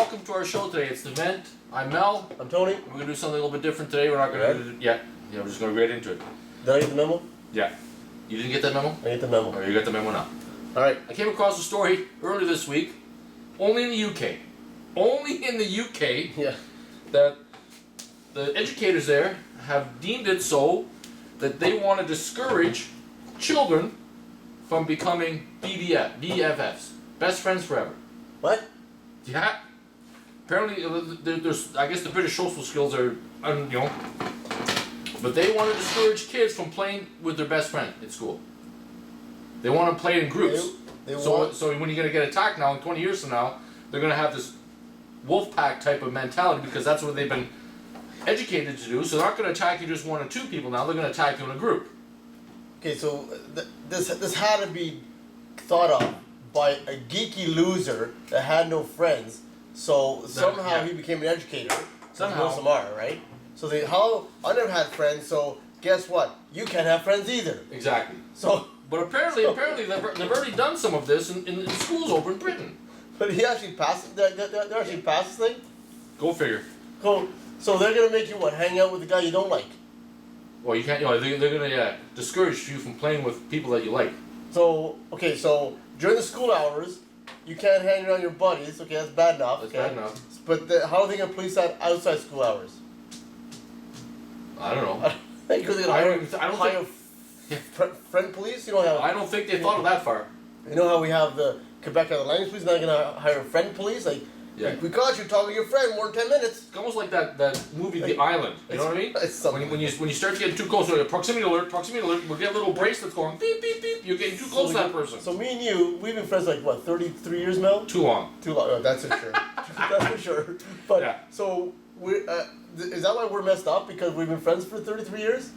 welcome to our show today. It's the event. I'm Mel. I'm Tony. We're gonna do something a little bit different today. We're not gonna do yeah. We're just gonna get into it. Did I get the memo? Yeah. You didn't get that memo? I get the memo. Or you got the memo now? All right. I came across a story earlier this week, only in the UK. Only in the UK. Yeah. That the educators there have deemed it so that they want to discourage children from becoming BFFs, best friends forever. What? Yeah. Apparently, there's. I guess the British social skills are, but they want to discourage kids from playing with their best friend at school. They want to play in groups. So when you're gonna get attacked now, in 20 years from now, they're gonna have this wolf pack type of mentality because that's what they've been educated to do. So they're not gonna attack you just one or two people now. They're gonna attack you in a group. Okay, so this had to be thought of by a geeky loser that had no friends. So somehow he became an educator. Somehow. Most of them are, right? So I never had friends. So guess what? You can't have friends either. Exactly. So. But apparently they've already done some of this in schools over in Britain. But he actually passed. They actually passed this thing. Go figure. Cool. So they're gonna make you what? Hang out with the guy you don't like. Well, you can't. They're gonna discourage you from playing with people that you like. So okay, so during the school hours, you can't hang around your buddies. Okay, that's bad enough. That's okay? bad enough. But how are they gonna police that outside school hours? I don't know. I don't hire friend police. You know how I don't think they thought of that far. You know how we have the Quebec the language police. Now you're gonna hire friend police. Like we caught you talking to your friend more than 10 minutes. It's almost like that movie, The Island. You know what I mean? When you start to get too close, proximity alert, we'll get little bracelets going, beep, beep, beep. You're getting too close to that person. So me and you, we've been friends like what, 33 years, Mel? Too long. Too long. Oh, that's for sure. That's for sure. But so is that why we're messed up because we've been friends for 33 years?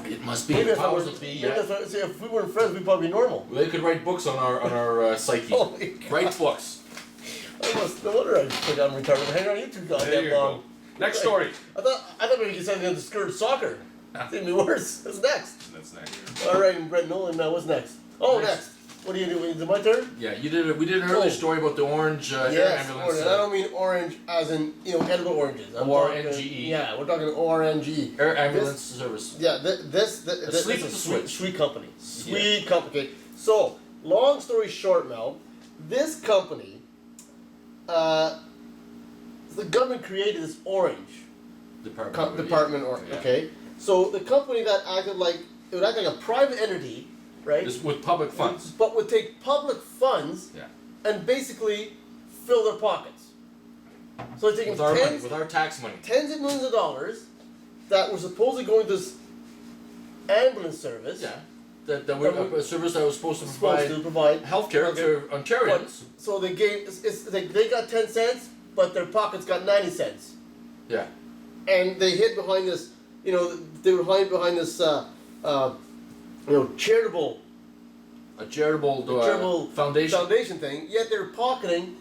It must be. Maybe It must be. Yeah. If we weren't friends, we'd probably be normal. They could write books on our psyche. Write books. No wonder I think I'm retarded. Hang on, you two goddamn long. Next story. I thought maybe you said going to discourage soccer. It's even worse. What's next? That's next. All right, Brett Nolan. Now what's next? Oh, next. What do you do? Is it my turn? Yeah, we did an earlier story about the orange air ambulance. Orange. I don't mean orange as in edible oranges. ORNGE. Yeah, we're talking ORNGE. Air ambulance service. Yeah, this is a sweet company. Sweet company. Okay. So long story short, Mel, this company. The government created this Orange department. Okay, so the company that acted like it would act like a private entity, right? This with public funds, but would take public funds and basically fill their pockets. So they're taking with our tax money, tens of millions of dollars that were supposedly going to this ambulance service. Yeah. A service that was supposed to provide healthcare to Ontarians. So they they got 10 cents, but their pockets got 90 cents. Yeah. And they hid behind this, they would hide behind this, charitable. A charitable foundation thing. Yet they're pocketing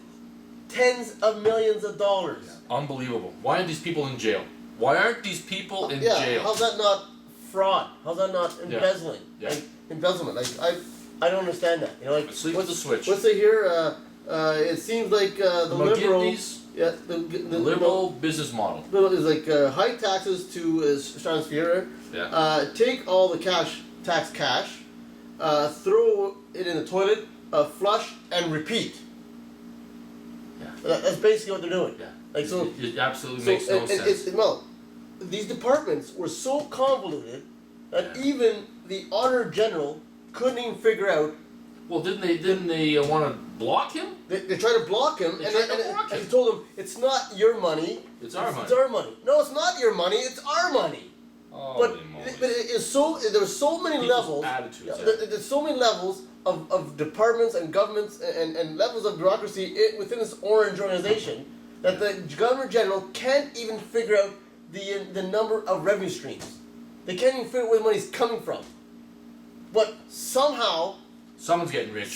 tens of millions of dollars. Yeah. Unbelievable. Why aren't these people in jail? Why aren't these people in jail? How's that not fraud? How's that not embezzling? Yeah. Like, embezzlement. I don't understand that. Sleep with the switch. What's it here? It seems like the liberal. Yeah, the liberal business model. Is like high taxes to stratosphere. Yeah. Take all the tax cash, throw it in the toilet, flush and repeat. Yeah. That's basically what they're doing. Yeah. It absolutely makes no sense. These departments were so convoluted that even the Auditor General couldn't even figure out. Well, didn't they want to block him? They tried to block him, and he told him, "It's not your money. It's our money. It's our money. No, it's not your money. It's our money." But it is so. There's so many levels. There's so many levels of departments and governments and levels of bureaucracy within this Orange organization that the Governor General can't even figure out the number of revenue streams. They can't even figure out where the money's coming from. But somehow someone's getting rich.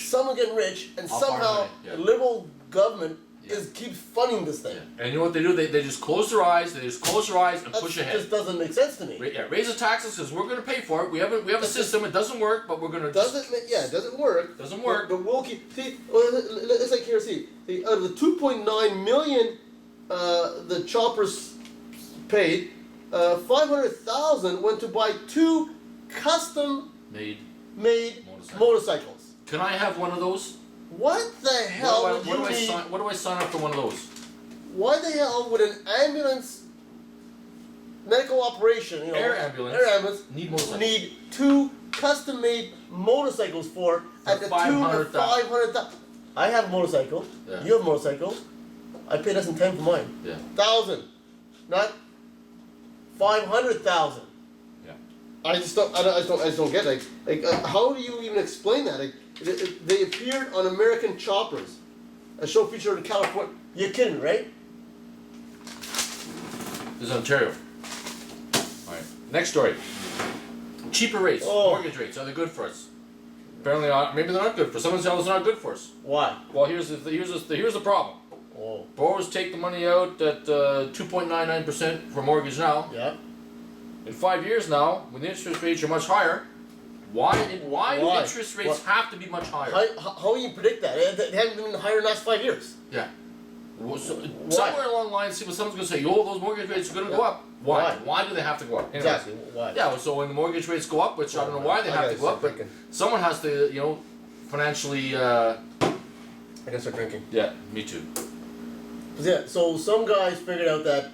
And somehow the liberal government keeps funding this thing. Yeah. And you know what they do? They just close their eyes. They just close their eyes and push ahead. It just doesn't make sense to me. Raise the taxes because we're going to pay for it. We have a system. It doesn't work, but we're going to. It doesn't work. Doesn't work. But we'll keep. See, let's like here. See, out of the 2.9 million the choppers paid, 500,000 went to buy 2 custom-made motorcycles. Can I have one of those? What the hell would you need? What do I sign up for one of those? Why the hell would an ambulance, medical operation, air ambulance need 2 custom-made motorcycles for at the tune of 500,000? I have a motorcycle. Yeah. You have a motorcycle. I paid less than 10 for mine. Yeah. 1,000, not 500,000. Yeah. I just don't get it. How do you even explain that? They appeared on American Choppers, a show featured in California. You're kidding me, right? This is Ontario. All right. Next story. Cheaper rates, mortgage rates. Are they good for us? Apparently, maybe they're not good for us. Someone tells us they're not good for us. Why? Well, here's the problem. Oh. Borrowers take the money out at 2.99% for mortgage now. Yeah. In 5 years now, when the interest rates are much higher, why do interest rates have to be much higher? How do you predict that? They haven't been higher in the last 5 years. Yeah. Somewhere along the line, someone's going to say, "Oh, those mortgage rates are going to go up." Why? Why do they have to go up? Anyways, exactly. Why? Yeah. So when the mortgage rates go up, which I don't know why they have to go up, but someone has to, financially. I gotta start drinking. Yeah, me too. Yeah. So some guys figured out that,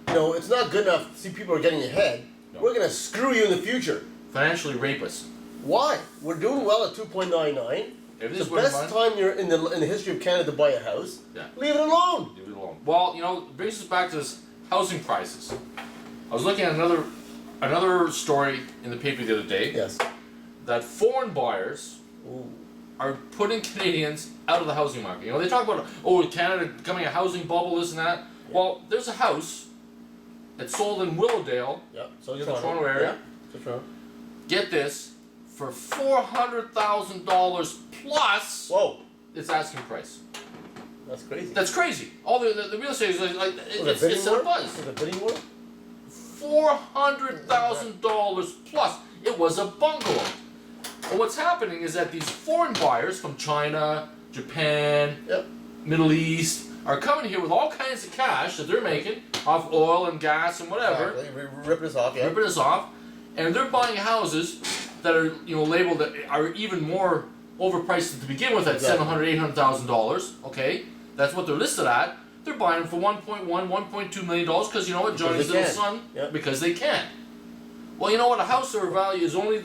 it's not good enough to see people are getting ahead. No. We're gonna screw you in the future. Financially rape us. Why? We're doing well at 2.99. It's the best time you're in the history of Canada to buy a house. Yeah. Leave it alone. Leave it alone. Well, it brings us back to this housing prices. I was looking at another story in the paper the other day. Yes. That foreign buyers are putting Canadians out of the housing market. They talk about Canada becoming a housing bubble, this and that. Yeah. Well, there's a house that's sold in Willowdale, the Toronto area. Yeah. Get this, for $400,000 plus. Whoa! Its asking price. That's crazy. That's crazy. All the real estate is like it's in a buzz. Was it bidding war? $400,000 plus. It was a bungalow. And what's happening is that these foreign buyers from China, Japan, Middle East are coming here with all kinds of cash that they're making off oil and gas and whatever. Exactly. Ripping us off, Ripping us off, and they're buying houses that are labeled that are even more overpriced to begin with at $700,000, $800,000. Okay, that's what they're listed at. They're buying them for $1.1, $1.2 million because you know what, Johnny's little son, because they can. Well, you know what, a house or value is only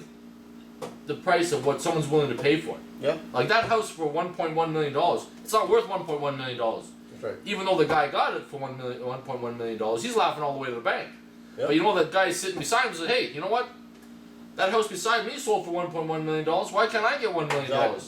the price of what someone's willing to pay for it. Yeah. Like that house for $1.1 million, it's not worth $1.1 million. That's right. Even though the guy got it for $1.1 million, he's laughing all the way to the bank. Yep. But that guy sitting beside him said, "Hey, you know what? That house beside me sold for $1.1 million. Why can't I get $1 million?" Exactly.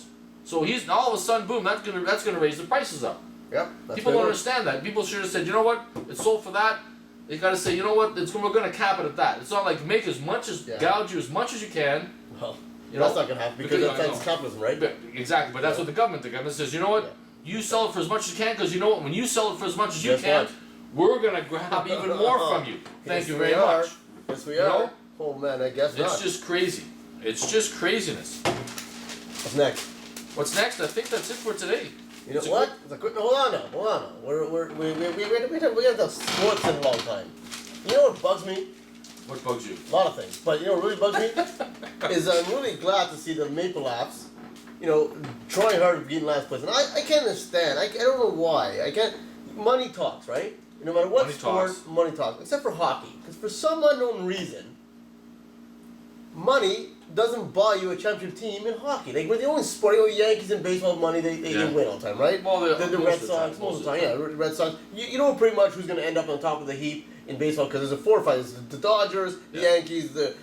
So he's all of a sudden, boom, that's gonna raise the prices up. Yep. People don't understand that. People should have said, "You know what? It sold for that." They gotta say, "You know what? We're gonna cap it at that." It's not like make as much as gouge you as much as you can. Well, that's not gonna happen because that's capitalism, right? Exactly, but that's what the government says. You know what? You sell it for as much as you can because you know what? When you sell it for as much as you can, we're gonna grab even more from you. Thank you very much. Yes, we are. Oh man, I guess not. It's just crazy. It's just craziness. What's next? What's next? I think that's it for today. You know what? Hold on now. We haven't done sports in a long time. You know what bugs me? What bugs you? A lot of things. But you know what really bugs me? is I'm really glad to see the Maple Leafs, trying hard to get in last place. And I can't understand. I don't know why. I can't. Money talks, right? No matter what sport, money talks. Except for hockey. Because for some unknown reason, money doesn't buy you a championship team in hockey. Like, we're the only sport. Yankees and baseball money, they win all the time, right? Well, the Red Sox, most of the time, the Red Sox. You know pretty much who's going to end up on top of the heap in baseball because there's a 4 or 5. There's the Dodgers, the Yankees, the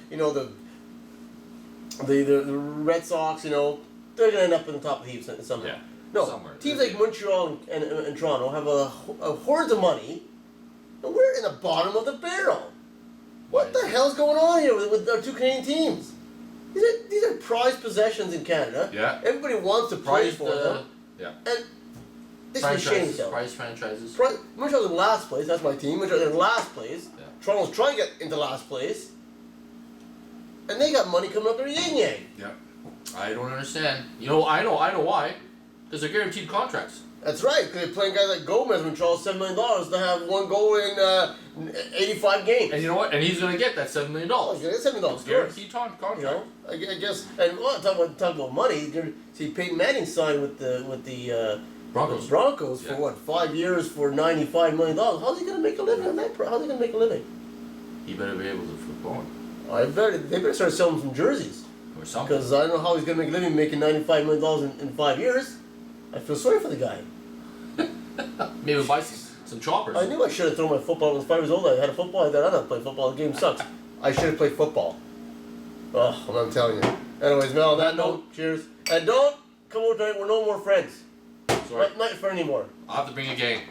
Red Sox. They're going to end up on the top of the heap somehow. Yeah. No, somewhere. Teams like Montreal and Toronto have a hordes of money, and we're in the bottom of the barrel. What the hell's going on here with our 2 Canadian teams? These are prized possessions in Canada. Yeah. Everybody wants to play for them. Yeah. And they should be ashamed themselves. Prize franchises. Montreal's in last place. That's my team. Montreal's in last place. Yeah. Toronto's trying to get into last place. And they got money coming up their yin yang. Yeah. I don't understand. I know why. Because they're guaranteed contracts. That's right, because they're playing guys like Gomez when Charles $7 million to have one goal in 85 games. And you know what? And he's going to get that $7 million. Oh, he's going to get $7 million. It's guaranteed contract. You know, I guess. And well, talk about money. See, Peyton Manning signed with the Broncos for what, 5 years for $95 million. How's he going to make a living on that? How's he going to make a living? He better be able to flip going. They better start selling some jerseys. Or something. Because I don't know how he's going to make a living making $95 million in 5 years. I feel sorry for the guy. Maybe buy some choppers. I knew I should have thrown my football when I was 5 years old. I had a football. I thought, I'm not playing football. The game sucks. I should have played football. Oh, I'm telling you. Anyways, Mel, on that note, cheers. And don't come over tonight. We're no more friends. Sorry. Not for anymore. I'll have to bring a gang.